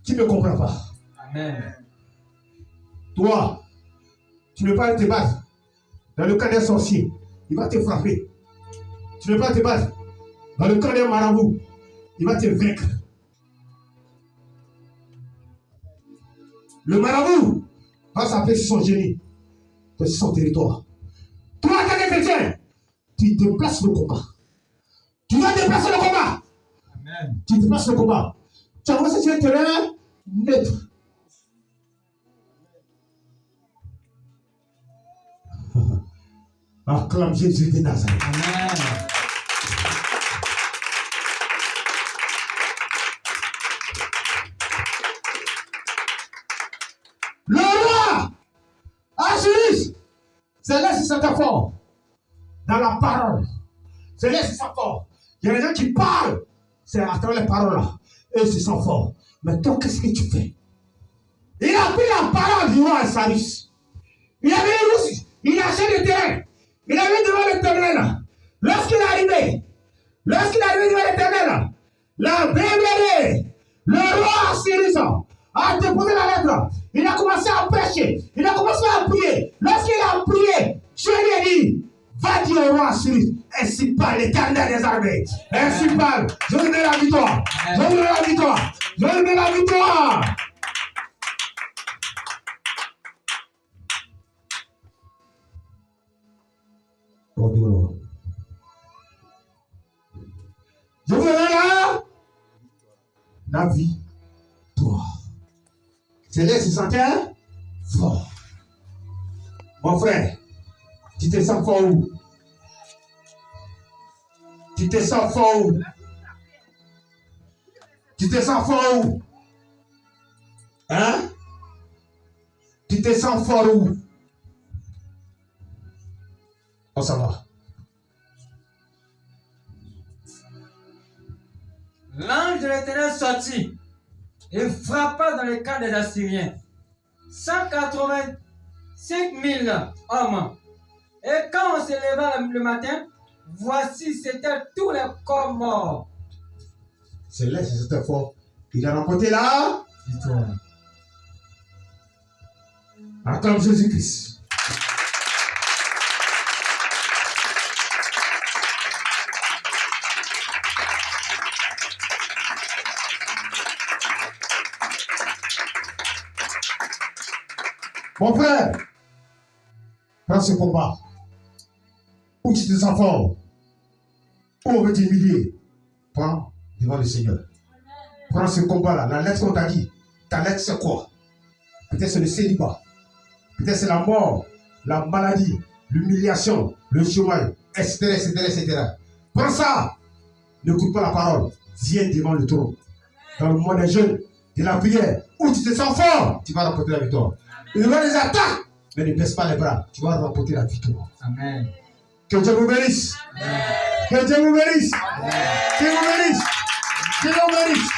Tu ne comprends pas. Amen. Toi, tu ne peux pas te battre dans le camp des sorciers. Il va te frapper. Tu ne peux pas te battre dans le camp des marabouts. Il va te vaincre. Le marabout va s'appeler sur son génie, sur son territoire. Toi, en tant que chrétien, tu déplaces le combat. Tu vas déplacer le combat. Amen. Tu déplaces le combat. Tu avances sur un terrain neutre. Acclame Jésus de Nazareth. Amen. Le roi Assyrie se laisse sentir fort dans la parole. Se laisse sentir fort. Il y a des gens qui parlent, c'est à travers les paroles là, et ils se sentent forts. Mais toi, qu'est-ce que tu fais? Il a pris la parole du roi Assyrie. Il avait aussi, il a acheté le terrain. Il avait devant l'Éternel. Lorsqu'il est arrivé devant l'Éternel, la Bible, le roi Assyrie a déposé la lettre. Il a commencé à prêcher. Il a commencé à prier. Lorsqu'il a prié, Dieu lui a dit, va dire au roi Assyrie, ainsi parle l'Éternel des armées. Ainsi parle, je vous donne la victoire. Je vous donne la victoire. Je vous donne la victoire. Je vous donne la vie, toi. C'est là, se sentait fort. Mon frère, tu te sens fort où? Tu te sens fort où? Tu te sens fort où? Hein? Tu te sens fort où? On s'en va. L'ange de l'Éternel sortit et frappa dans le camp des Assyriens 185 000 hommes. Et quand on se leva le matin, voici, c'était tous les corps morts. C'est là, c'était fort. Il a remporté la victoire. Acclame Jésus-Christ. Mon frère, prends ce combat. Où tu te sens fort, où on veut t'humilier, prends devant le Seigneur. Prends ce combat-là. La lettre qu'on t'a dit, ta lettre c'est quoi? Peut-être c'est le célibat, peut-être c'est la mort, la maladie, l'humiliation, le chômage, etc., etc., etc. Prends ça. N'écoute pas la parole. Viens devant le trône. Dans le monde des jeunes, de la prière, où tu te sens fort, tu vas remporter la victoire. Il y aura des attaques, mais ne baisse pas les bras. Tu vas remporter la victoire. Amen. Que Dieu vous bénisse. Amen. Que Dieu vous bénisse. Amen. Que Dieu vous bénisse. Que Dieu vous bénisse.